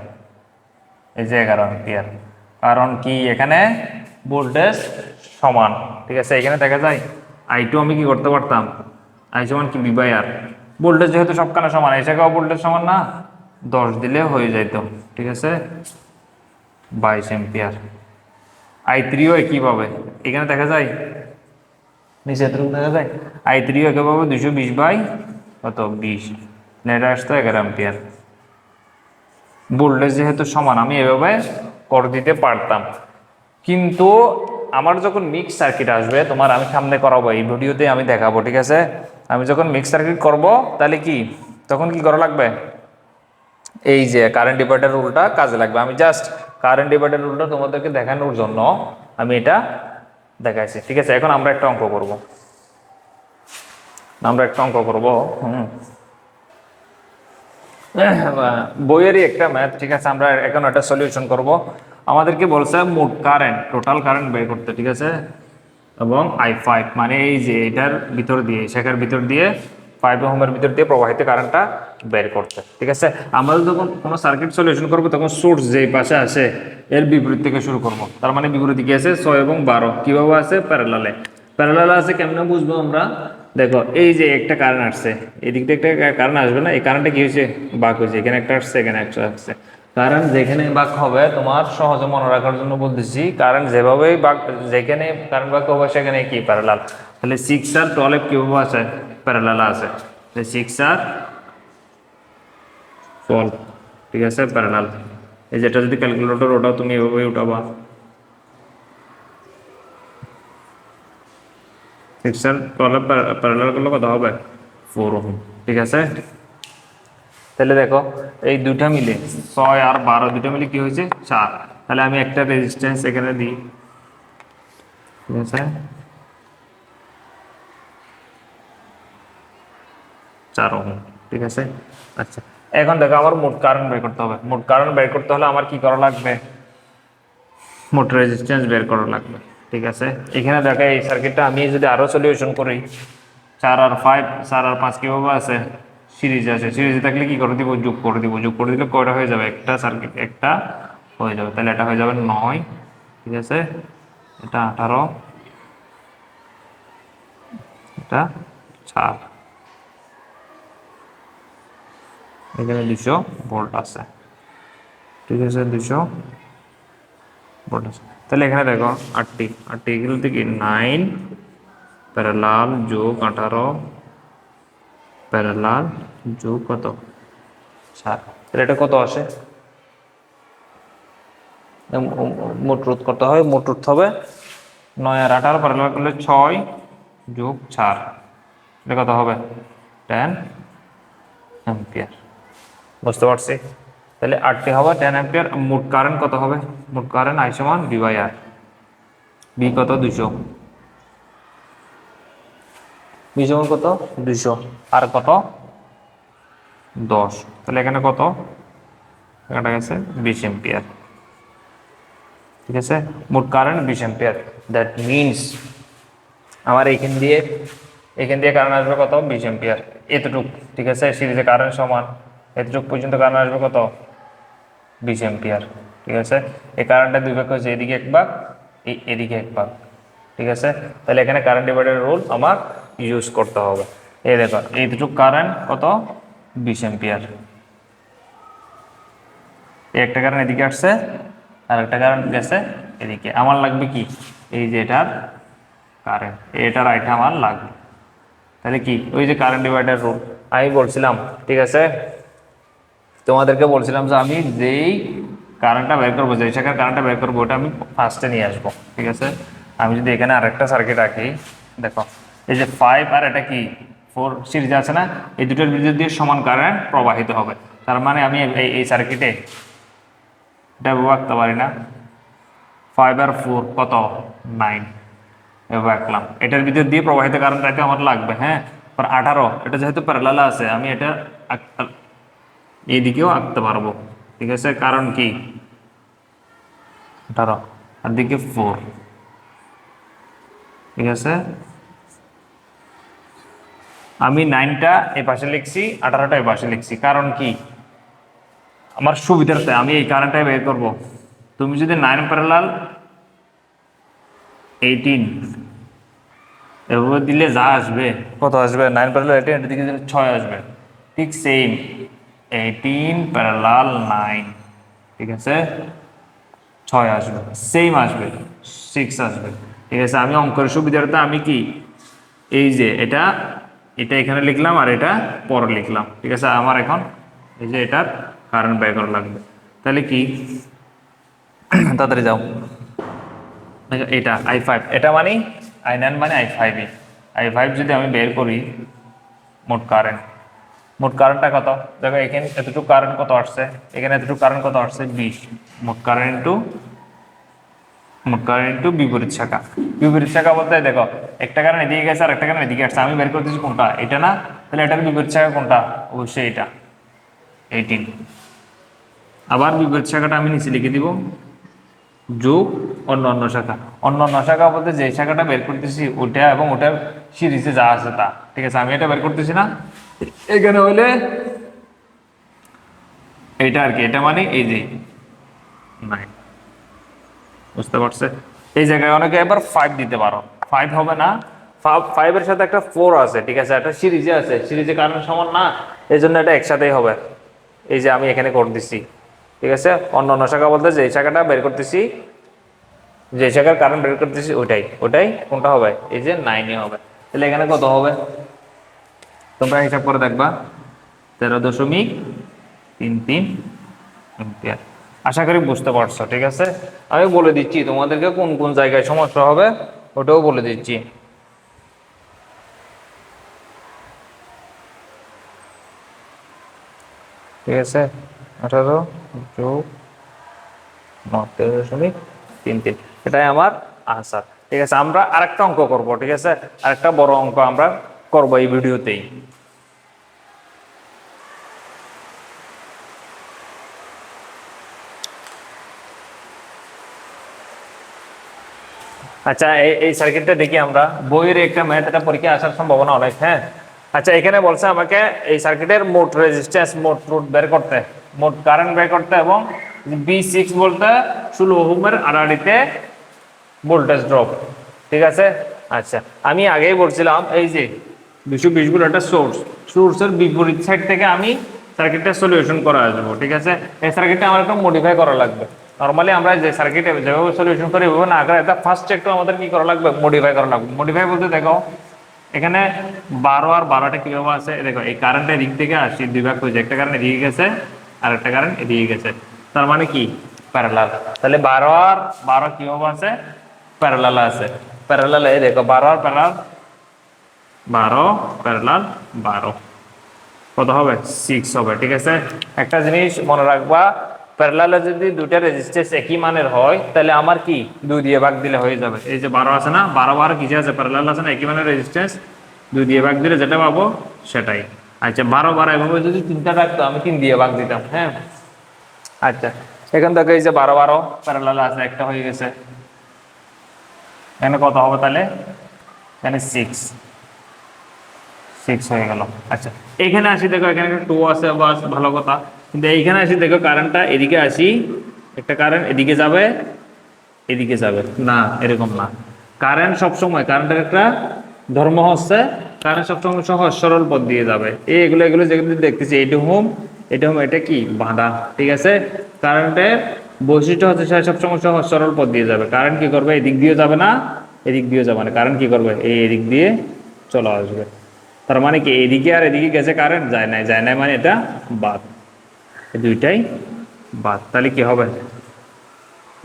এই যে 11 এম্পিয়ার। কারণ কি? এখানে ভোল্টেজ সমান, ঠিক আছে। এখানে দেখা যায় I2 আমি কি করতে পারতাম? I সমান কি? B/R। ভোল্টেজ যেহেতু সবখানে সমান, এই জায়গাও ভোল্টেজ সমান না? 10 দিলে হয়ে যাইতো, ঠিক আছে, 22 এম্পিয়ার। I3ও একইভাবে, এখানে দেখা যায় নিচে দেখা যায় I3ও একইভাবে 220 বাই কত? 20, এটা আসতো 11 এম্পিয়ার। ভোল্টেজ যেহেতু সমান, আমি এভাবে করে দিতে পারতাম। কিন্তু আমার যখন মিক্স সার্কিট আসবে, তোমার আমি সামনে করাবো, এই ভিডিওতে আমি দেখাবো, ঠিক আছে। আমি যখন মিক্স সার্কিট করব, তাহলে কি তখন কি করা লাগবে? এই যে কারেন্ট ডিভাইডার রুলটা কাজে লাগবে। আমি জাস্ট কারেন্ট ডিভাইডার রুলটা তোমাদেরকে দেখানোর জন্য আমি এটা দেখাইছি, ঠিক আছে। এখন আমরা একটা অঙ্ক করব, বইয়েরই একটা ম্যাথ, ঠিক আছে। আমরা এখন একটা সলিউশন করব। আমাদেরকে বলছে মোট কারেন্ট, টোটাল কারেন্ট বের করতে, ঠিক আছে, এবং I5 মানে এই যে এটার ভিতর দিয়ে, শাখার ভিতর দিয়ে 5 ওহমের ভিতর দিয়ে প্রবাহিত কারেন্টটা বের করতে, ঠিক আছে। আমরা যখন কোনো সার্কিট সলিউশন করব, তখন সোর্স যেই পাশে আসে এর বিপরীত থেকে শুরু করব। তার মানে বিপরীত কি আছে? 6 এবং 12 কিভাবে আছে? প্যারালালে। প্যারালালে আছে কেমনে বুঝবো আমরা? দেখো, এই যে একটা কারেন্ট আসছে, এদিক থেকে একটা কারেন্ট আসবে না? এই কারেন্টটা কি হয়েছে? বাঁক হয়েছে। এখানে একটা আসছে, এখানে একটা আসছে। কারেন্ট যেখানে বাঁক হবে, তোমার সহজে মনে রাখার জন্য বলতেছি, কারেন্ট যেভাবেই বাঁক, যেখানে কারেন্ট বাঁক হবে সেখানে কি? প্যারালাল। তাহলে 6 আর 12 কিভাবে আছে? প্যারালাল আছে। 6 আর 12, ঠিক আছে, প্যারালাল। এই যেটা যদি ক্যালকুলেটর ওটাও তুমি এভাবেই উঠাবা। 6 আর 12 প্যারালাল করলে কত হবে? 4 ওহম, ঠিক আছে। তাহলে দেখো, এই দুইটা মিলে 6 আর 12 দুইটা মিলে কি হয়েছে? 4। তাহলে আমি একটা রেজিস্ট্যান্স এখানে দিই, ঠিক আছে। 4 ওহম, ঠিক আছে। আচ্ছা, এখন দেখো আমার মোট কারেন্ট বের করতে হবে। মোট কারেন্ট বের করতে হলে আমার কি করা লাগবে? মোট রেজিস্ট্যান্স বের করা লাগবে, ঠিক আছে। এখানে দেখো এই সার্কিটটা আমি যদি আরো সলিউশন করি, 4 আর 5, 4 আর 5 কিভাবে আছে? সিরিজে আছে। সিরিজে থাকলে কি করে দিব? যোগ করে দিব। যোগ করে দিলে কয়টা হয়ে যাবে? একটা সার্কিট একটা হয়ে যাবে। তাহলে এটা হয়ে যাবে 9, ঠিক আছে। এটা 18, এটা 4, এখানে 200 ভোল্ট আছে, ঠিক আছে। 200 ভোল্ট আছে। তাহলে এখানে দেখো 8টি এগুলো থেকে 9 প্যারালাল যোগ 18 প্যারালাল যোগ কত? 4। তাহলে এটা কত আসে? মোট রোধ করতে হয়, মোট রোধ হবে 9 আর 18 প্যারালাল করলে 6 যোগ 4, এটা কত হবে? 10 অ্যাম্পিয়ার। বুঝতে পারছি? তাহলে 8টি হবে 10 অ্যাম্পিয়ার। মোট কারেন্ট কত হবে? মোট কারেন্ট I সমান V বাই R। বি কত? 200। বি সমান কত? 200। আর কত? 10। তাহলে এখানে কত কাটা গেছে? 20 এম্পিয়ার, ঠিক আছে। মোট কারেন্ট 20 এম্পিয়ার। দ্যাট মিনস আমার এখান দিয়ে কারেন্ট আসবে কত? 20 এম্পিয়ার, এতটুক, ঠিক আছে। সিরিজে কারেন্ট সমান এতটুক পর্যন্ত কারেন্ট আসবে কত? 20 এম্পিয়ার, ঠিক আছে। এই কারেন্টটা দুই ভাগ হয়েছে, এদিকে এক ভাগ, এদিকে এক ভাগ, ঠিক আছে। তাহলে এখানে কারেন্ট ডিভাইডারের রুল আমার ইউজ করতে হবে। এই দেখো এইটুকু কারেন্ট কত? 20 এম্পিয়ার। একটা কারেন্ট এদিকে আসছে আর একটা কারেন্ট গেছে এদিকে। আমার লাগবে কি? এই যে এটার কারেন্ট, এটার আইটা আমার লাগবে। তাহলে কি? ওই যে কারেন্ট ডিভাইডার রুল আমি বলছিলাম, ঠিক আছে। তোমাদেরকে বলছিলাম যে আমি যেই কারেন্টটা বের করবো, যেই শাখার কারেন্টটা বের করবো, ওটা আমি ফার্স্টে নিয়ে আসবো, ঠিক আছে। আমি যদি এখানে আরেকটা সার্কিট আঁকি, দেখো এই যে 5 আর এটা কি 4 সিরিজ আছে না, এই দুটোর ভিতর দিয়ে সমান কারেন্ট প্রবাহিত হবে। তার মানে আমি এই সার্কিটে এটা আঁকতে পারি না? 5 আর 4 কত? 9, এভাবে আঁকলাম। এটার ভিতর দিয়ে প্রবাহিত কারেন্টটাকে আমার লাগবে, হ্যাঁ। 18, এটা যেহেতু প্যারালালে আছে, আমি এটা এইদিকেও আঁকতে পারবো, ঠিক আছে। কারণ কি? 18 আর দিকে 4, ঠিক আছে। আমি 9টা এই পাশে লিখছি, 18টা এই পাশে লিখছি। কারণ কি? আমার সুবিধার্থে আমি এই কারেন্টটাই বের করব। তুমি যদি 9 প্যারালাল 18 এভাবে দিলে যা আসবে, কত আসবে? 9 প্যারালাল 18, এর দিকে দিলে 6 আসবে। ঠিক সেম 18 প্যারালাল 9, ঠিক আছে, 6 আসবে, সেম আসবে, 6 আসবে, ঠিক আছে। আমি অঙ্কের সুবিধার্থে আমি কি এই যে এটা এখানে লিখলাম আর এটা পরে লিখলাম, ঠিক আছে। আমার এখন এই যে এটার কারেন্ট বের করা লাগবে। তাহলে কি? তাড়াতাড়ি যাও। এটা I5, এটা মানে I9 মানে I5, I5 যদি আমি বের করি মোট কারেন্টটা কত? দেখো এখানে এতটুকু কারেন্ট কত আসছে, এখানে এতটুকু কারেন্ট কত আসছে? 20। মোট কারেন্ট ইন্টু বিপরীত শাখা। বিপরীত শাখা বলতে দেখো একটা কারেন্ট এদিকে গেছে আর একটা কারেন্ট এদিকে আসছে। আমি বের করতেছি কোনটা? এটা না? তাহলে এটার বিপরীত শাখা কোনটা? অবশ্যই এটা 18। আবার বিপরীত শাখাটা আমি নিচে লিখে দিব, যোগ অন্য শাখা। অন্য শাখা বলতে যে শাখাটা বের করতেছি ওটা এবং ওটার সিরিজে যা আছে তা, ঠিক আছে। আমি এটা বের করতেছি না, এখানে হইলে এটা আর কি, এটা মানে এই যে 9, বুঝতে পারছে? এই জায়গায় অনেকে এবার 5 দিতে পারো, 5 হবে না, 5 এর সাথে একটা 4 আছে, ঠিক আছে। একটা সিরিজে আছে, সিরিজে কারেন্ট সমান না, এই জন্য এটা একসাথেই হবে। এই যে আমি এখানে করে দিচ্ছি, ঠিক আছে। অন্য শাখা বলতে যে শাখাটা বের করতেছি, যে শাখার কারেন্ট বের করতেছি ওটাই কোনটা হবে? এই যে 9 হবে। তাহলে এখানে কত হবে? তোমরা হিসাব করে দেখবা, 13.33 এম্পিয়ার। আশা করি বুঝতে পারছো, ঠিক আছে। আমি বলে দিচ্ছি তোমাদেরকে কোন কোন জায়গায় সমস্যা হবে, ওটাও বলে দিচ্ছি। ঠিক আছে, 18 যোগ 13.33, এটাই আমার আনসার, ঠিক আছে। আমরা আরেকটা অঙ্ক করব, ঠিক আছে। আরেকটা বড় অঙ্ক আমরা করবো এই ভিডিওতেই। আচ্ছা, এই সার্কিটটা দেখি আমরা, বইয়ের একটা ম্যাথ, এটা পরীক্ষায় আসার সম্ভাবনা অনেক। হ্যাঁ, আচ্ছা, এখানে বলছে আমাকে এই সার্কিটের মোট রেজিস্ট্যান্স, মোট রুট বের করতে, মোট কারেন্ট বের করতে, এবং B6 বলতে 16 ওহমের আড়াআড়িতে ভোল্টেজ ড্রপ। ঠিক আছে। আচ্ছা, আমি আগেই বলছিলাম এই যে 220 ভোল্ট একটা সোর্সের বিপরীত সাইড থেকে আমি সার্কিটটা সলিউশন করা আসবো। ঠিক আছে, এই সার্কিটটা আমার একটু মডিফাই করা লাগবে। নর্মালি আমরা যে সার্কিটে যেভাবে সলিউশন করি ওইভাবে না করে এটা ফার্স্ট একটু আমাদের কি করা লাগবে, মডিফাই করা লাগবে। মডিফাই বলতে দেখো এখানে 12 আর 12টা কিভাবে আছে, দেখো এই কারেন্টের দিক থেকে আসছি দুই ভাগ হয়েছে, একটা কারেন্ট এদিকে গেছে আর একটা কারেন্ট এদিকে গেছে, তার মানে কি প্যারালাল। তাহলে 12 আর 12 কিভাবে আছে, প্যারালাল আছে। প্যারালাল এই দেখো 12 আর প্যারালাল 12, প্যারালাল 12 কত হবে, 6 হবে। ঠিক আছে, একটা জিনিস মনে রাখবা, প্যারালালে যদি দুইটা রেজিস্ট্যান্স একই মানের হয় তাহলে আমার কি 2 দিয়ে ভাগ দিলে হয়ে যাবে। এই যে 12 আছে না, 12 12 কিসে আছে, প্যারালাল আছে না, একই মানের রেজিস্ট্যান্স, 2 দিয়ে ভাগ দিলে যেটা পাবো সেটাই। আচ্ছা, 12 12 এভাবে যদি তিনটা রাখতো আমি 3 দিয়ে ভাগ দিতাম। হ্যাঁ, আচ্ছা, এখান থেকে এই যে 12 12 প্যারালালে আছে, একটা হয়ে গেছে, এখানে কত হবে তাহলে, এখানে 6 হয়ে গেল। আচ্ছা, এখানে আসি, দেখো এখানে একটা 2 আছে, বাস ভালো কথা। কিন্তু এইখানে আসি, দেখো কারেন্টটা এদিকে আসি, একটা কারেন্ট এদিকে যাবে, এদিকে যাবে না, এরকম না। কারেন্ট সবসময়, কারেন্টের একটা ধর্ম হচ্ছে কারেন্ট সবসময় সহজ সরল পথ দিয়ে যাবে। এগুলো এগুলো যেগুলো দেখতেছি, এইটা হোম, এটা হোম, এটা কি বাঁধা। ঠিক আছে, কারেন্টের বৈশিষ্ট্য হচ্ছে সে সবসময় সহজ সরল পথ দিয়ে যাবে। কারেন্ট কি করবে, এদিক দিয়ে যাবে না, এদিক দিয়ে যাবে না, কারেন্ট কি করবে, এই এদিক দিয়ে চলে আসবে। তার মানে কি এদিকে আর এদিকে গেছে কারেন্ট, যায় নাই, যায় নাই মানে এটা বাদ, এই দুইটাই বাদ। তাহলে কি হবে,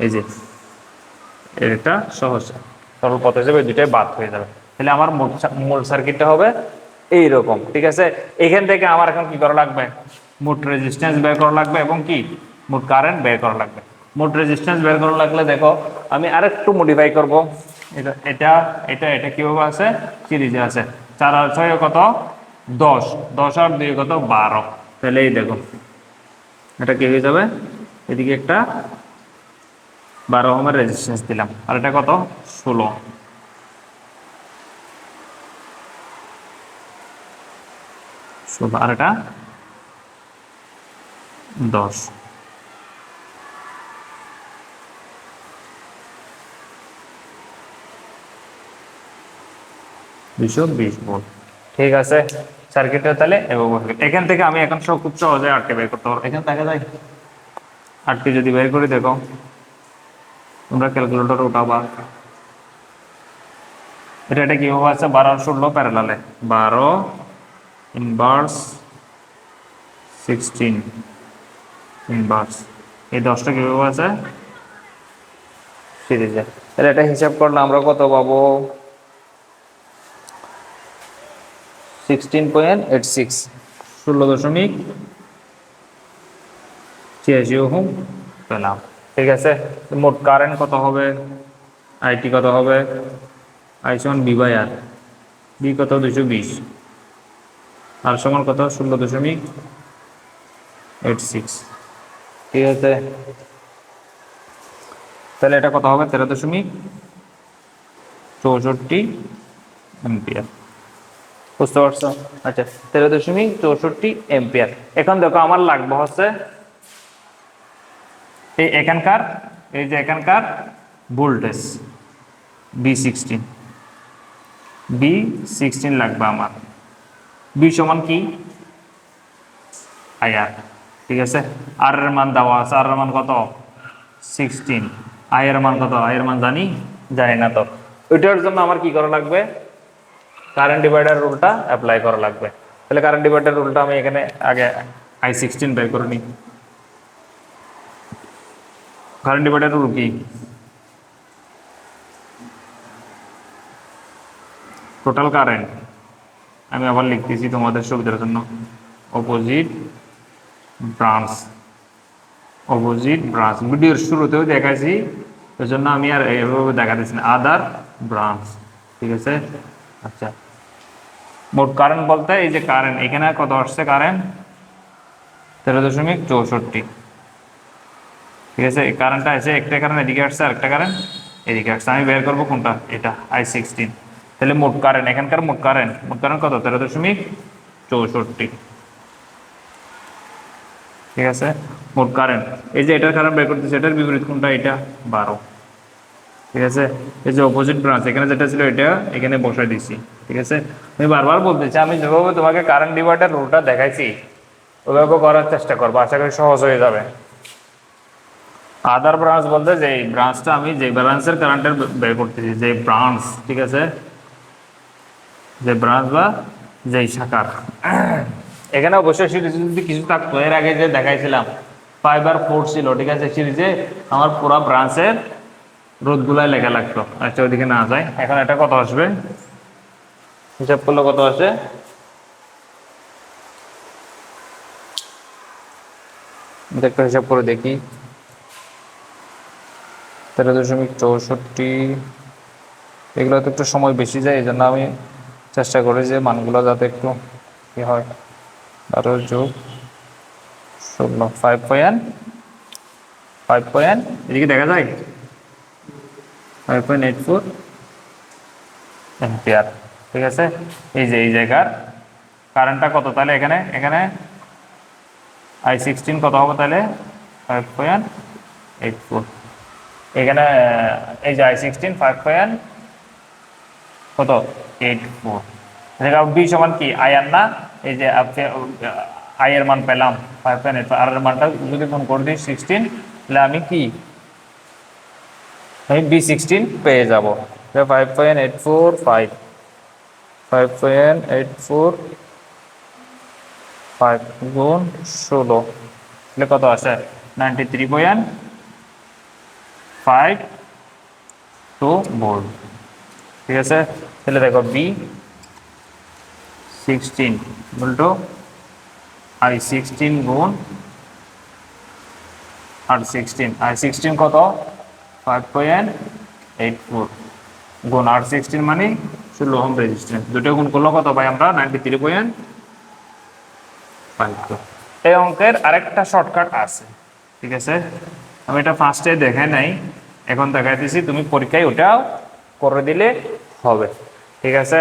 এই যে এটা সহজ সরল পথ হিসেবে দুইটাই বাদ হয়ে যাবে। তাহলে আমার মূল সার্কিটটা হবে এইরকম। ঠিক আছে, এখান থেকে আমার এখন কি করা লাগবে, মোট রেজিস্ট্যান্স বের করা লাগবে এবং কি মোট কারেন্ট বের করা লাগবে। মোট রেজিস্ট্যান্স বের করা লাগলে দেখো আমি আরেকটু মডিফাই করব। এটা এটা এটা এটা কিভাবে আছে, সিরিজে আছে, 4 আর 6 কত 10, 10 আর 2 কত 12। তাহলে এই দেখো এটা কি হয়ে যাবে, এদিকে একটা 12 ওহমের রেজিস্ট্যান্স দিলাম, আর এটা কত 16, আর এটা 10। 220 ভোল্ট। ঠিক আছে, সার্কিটটা তাহলে এখান থেকে আমি এখন সব খুব সহজে আটকে বের করতে পারবো। এখানে দেখা যায় আটকে যদি বের করে দেখো, তোমরা ক্যালকুলেটর উঠাবা, এটা কিভাবে আছে, 12 আর 16 প্যারালালে, 12 ইনভার্স 16 ইনভার্স, এই 10টা কিভাবে আছে সিরিজে। তাহলে এটা হিসাব করলে আমরা কত পাবো, 16.86, 16.86 ওহম পেলাম। ঠিক আছে, মোট কারেন্ট কত হবে, আইটি কত হবে, আই সমান বি বাই আর, বি কত 220, আর সমান কত 16.86। ঠিক আছে, তাহলে এটা কত হবে 13.64 এম্পিয়ার। বুঝতে পারছো? আচ্ছা, 13.64 এম্পিয়ার। এখন দেখো আমার লাগবে হচ্ছে এই এখানকার, এই যে এখানকার ভোল্টেজ B16 লাগবে আমার। বি সমান কি আইআর। ঠিক আছে, আর এর মান দেওয়া আছে, আর এর মান কত 16, আই এর মান কত, আই এর মান জানি না। তো ওইটার জন্য আমার কি করা লাগবে, কারেন্ট ডিভাইডার রুলটা অ্যাপ্লাই করা লাগবে। তাহলে কারেন্ট ডিভাইডার রুলটা আমি এখানে আগে I16 বের করে নিই। কারেন্ট ডিভাইডার রুল কি, টোটাল কারেন্ট, আমি আবার লিখতেছি তোমাদের সুবিধার জন্য, অপোজিট ব্রাঞ্চ, ভিডিওর শুরুতেও দেখাইছি, ওই জন্য আমি আর এভাবে দেখাতেছি না, আদার ব্রাঞ্চ। ঠিক আছে, আচ্ছা, মোট কারেন্ট বলতে এই যে কারেন্ট এখানে কত আসছে, কারেন্ট 13.64। ঠিক আছে, এই কারেন্টটা এসে একটা কারেন্ট এদিকে আসছে, আর একটা কারেন্ট এদিকে আসছে, আমি বের করবো কোনটা, এটা I16। তাহলে মোট কারেন্ট, এখানকার মোট কারেন্ট কত, 13.64। ঠিক আছে, মোট কারেন্ট। এই যে এটার কারেন্ট বের করতেছে, এটার বিপরীত কোনটা, এটা 12। ঠিক আছে, এই যে অপোজিট ব্রাঞ্চ, এখানে যেটা ছিল এটা এখানে বসাই দিছি। ঠিক আছে, আমি বারবার বলতেছি, আমি যেভাবে তোমাকে কারেন্ট ডিভাইডার রুলটা দেখাইছি ওইভাবে করার চেষ্টা করবো, আশা করি সহজ হয়ে যাবে। আদার ব্রাঞ্চ বলতে যে ব্রাঞ্চটা আমি যে ব্রাঞ্চের কারেন্টের বের করতেছি, যে ব্রাঞ্চ, ঠিক আছে, যে ব্রাঞ্চ বা যেই শাখার। এখানে অবশ্যই সিরিজে যদি কিছু থাকতো, এর আগে যে দেখাইছিলাম 5 আর 4 ছিল, ঠিক আছে, সিরিজে আমার পুরো ব্রাঞ্চের রোধগুলাই লেখা লাগতো। আচ্ছা ওইদিকে না যায়, এখন এটা কত আসবে, হিসাব করলে কত আসে, একটা হিসাব করে দেখি, 13.64। এগুলো তো একটু সময় বেশি যায়, এই জন্য আমি চেষ্টা করি যে মানগুলো যাতে একটু কি হয়। 12+16, 5 এদিকে দেখা যায় 5.84 এম্পিয়ার। ঠিক আছে, এই যে এই জায়গার কারেন্টটা কত, তাহলে এখানে এখানে I16 কত হবে, তাহলে 5.84। এখানে এই যে I16 5.84, বি সমান কি আই আর না, এই যে আই এর মান পেলাম 5.84, আর এর মানটা যদি গুণ করে দিই 16, তাহলে আমি কি, আমি B16 পেয়ে যাব। 5.84 গুণ 16, তাহলে কত আসে, 93.52 ভোল্ট। ঠিক আছে, তাহলে দেখো B16 উল্টো I16 গুণ I16 কত, 5.84 গুণ R16 মানে 16 ওহম রেজিস্ট্যান্স, দুটো গুণ করলে কত পাই আমরা, 93.52। এই অঙ্কের আরেকটা শর্টকাট আছে। ঠিক আছে, আমি এটা ফার্স্টে দেখাই নাই, এখন দেখাইতেছি, তুমি পরীক্ষায় ওটাও করে দিলে হবে। ঠিক আছে,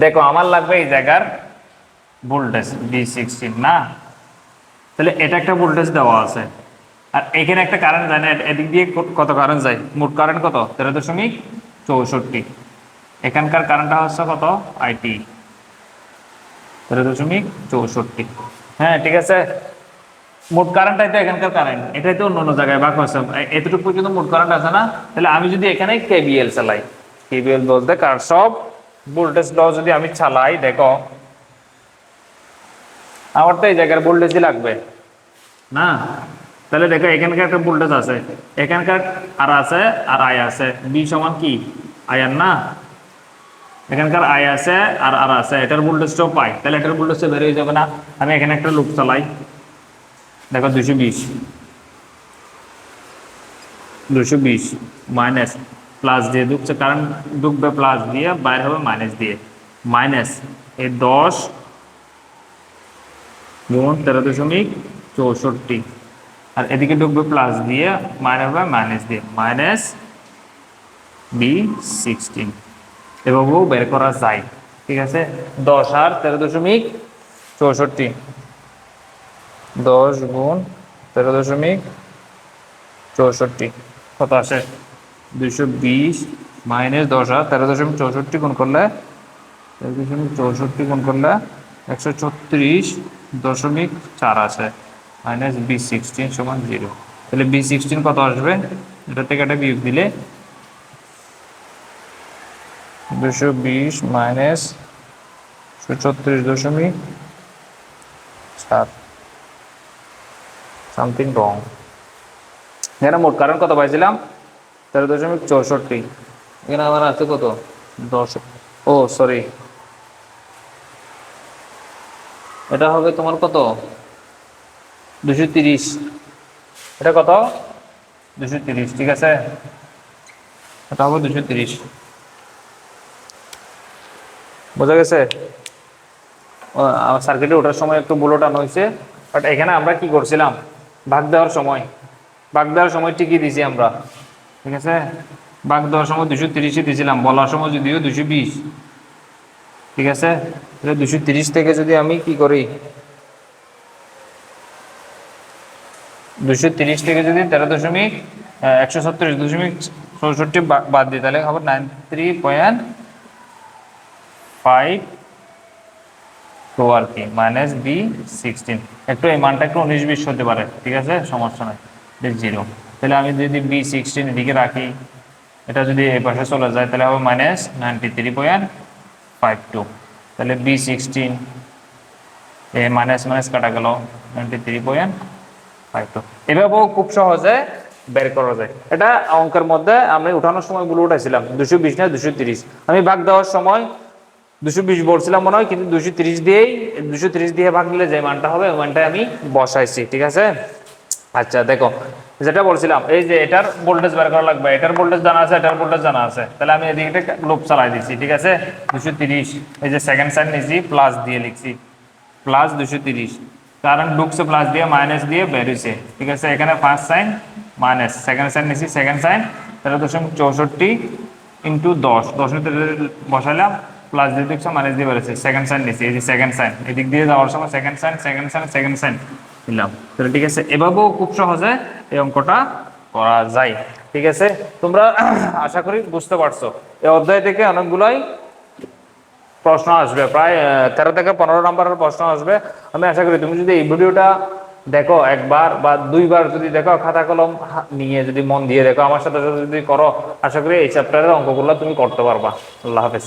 দেখো আমার লাগবে এই জায়গার ভোল্টেজ B16 না, তাহলে এটা একটা ভোল্টেজ দেওয়া আছে, আর এখানে একটা কারেন্ট যায় না, এদিক দিয়ে কত কারেন্ট যায়, মোট কারেন্ট কত, 13.64। এখানকার কারেন্টটা হচ্ছে কত, আইটি 13.64। হ্যাঁ ঠিক আছে, মোট কারেন্টটাই তো এখানকার কারেন্ট, এটাই তো অন্য অন্য জায়গায় ভাগ হচ্ছে, এতটুকু পর্যন্ত মোট কারেন্ট আছে না। তাহলে আমি যদি এখানে কেবিএল চালাই, কেবিএল বলতে কারশফ ভোল্টেজ ল যদি আমি চালাই, দেখো আমার তো এই জায়গার ভোল্টেজই লাগবে না, তাহলে দেখো এখানকার একটা ভোল্টেজ আছে, এখানকার আর আছে, আর আই আছে, বি সমান কি আই আর না, এখানকার আই আছে আর আর আছে, এটার ভোল্টেজটাও পাই, তাহলে এটার ভোল্টেজটা বের হয়ে যাবে না। আমি এখানে একটা লুপ চালাই, দেখো 220 মাইনাস প্লাস দিয়ে ঢুকছে, কারণ ঢুকবে প্লাস দিয়ে, বাইরে হবে মাইনাস দিয়ে, মাইনাস এই 10 গুণ 13.64, আর এদিকে ঢুকবে প্লাস দিয়ে, মাইনাস হবে মাইনাস দিয়ে, মাইনাস B16, এভাবেও বের করা যায়। ঠিক আছে, 10 আর 13.64, 10 গুণ 13.64 কত আসে, 220 মাইনাস 10 আর 13.64 গুণ করলে 13.64 গুণ করলে 136.4 আছে, মাইনাস B16 সমান 0। তাহলে B16 কত আসবে, এটা থেকে এটা বিয়োগ দিলে 220 মাইনাস 136.4, সামথিং রং। এখানে মোট কারেন্ট কত পাইছিলাম, 13.64, এখানে আমার আছে কত 10, ও সরি, এটা হবে তোমার কত 230, এটা কত 230। ঠিক আছে, এটা হবে 230, বোঝা গেছে। আমার সার্কিটে ওঠার সময় একটু ভুল ওঠানো হয়েছে, বাট এখানে আমরা কি করছিলাম, ভাগ দেওয়ার সময় ঠিকই দিছি আমরা। ঠিক আছে, ভাগ দেওয়ার সময় 230 দিয়েছিলাম, বলার সময় যদিও 220। ঠিক আছে, তাহলে 230 থেকে যদি আমি কি করি, 230 থেকে যদি 13.137.64 বাদ দিই, তাহলে হবে 93.52 আর কি, -B16। একটু এই মানটা একটু 19-20 হতে পারে, ঠিক আছে, সমস্যা নাই, এটা 0। তাহলে আমি যদি B16 এদিকে রাখি, এটা যদি এই পাশে চলে যায় তাহলে হবে -93.52। তাহলে B16 মাইনাস মাইনাস কাটা গেল, 93.52। এভাবেও খুব সহজে বের করা যায়। এটা অঙ্কের মধ্যে আমি উঠানোর সময় গুলো উঠাইছিলাম 220 না 230, আমি ভাগ দেওয়ার সময় 220 বলছিলাম মনে হয়, কিন্তু 230 দিয়ে ভাগ দিলে যে মানটা হবে ওই মানটা আমি বসাইছি। ঠিক আছে, আচ্ছা দেখো যেটা বলছিলাম, এই যে এটার ভোল্টেজ বের করা লাগবে, এটার ভোল্টেজ জানা আছে, এটার ভোল্টেজ জানা আছে, তাহলে আমি এদিকে লুপ চালাই দিচ্ছি। ঠিক আছে, 230, এই যে সেকেন্ড সাইন নিয়েছি প্লাস দিয়ে লিখছি, প্লাস 230, কারণ ঢুকছে প্লাস দিয়ে মাইনাস দিয়ে বেরিয়েছে। ঠিক আছে, এখানে first sign minus, second sign নিয়েছি, সেকেন্ড সাইন 13.64 ইন্টু 10, 10 বসাইলাম, প্লাস দিয়ে দেখছো মাইনাস দিয়ে বেরোচ্ছে, সেকেন্ড সাইন নিয়েছি, এই যে সেকেন্ড সাইন এদিক দিয়ে যাওয়ার সময় second sign second sign second sign নিলাম। তাহলে ঠিক আছে, এভাবেও খুব সহজে এই অঙ্কটা করা যায়। ঠিক আছে, তোমরা আশা করি বুঝতে পারছো। এই অধ্যায় থেকে অনেকগুলাই প্রশ্ন আসবে, প্রায় 13 থেকে 15 নম্বরের প্রশ্ন আসবে। আমি আশা করি তুমি যদি এই ভিডিওটা দেখো একবার বা দুইবার যদি দেখো, খাতা কলম নিয়ে যদি মন দিয়ে দেখো, আমার সাথে সাথে যদি করো, আশা করি এই চ্যাপ্টারের অঙ্কগুলো তুমি করতে পারবা। আল্লাহ হাফেজ।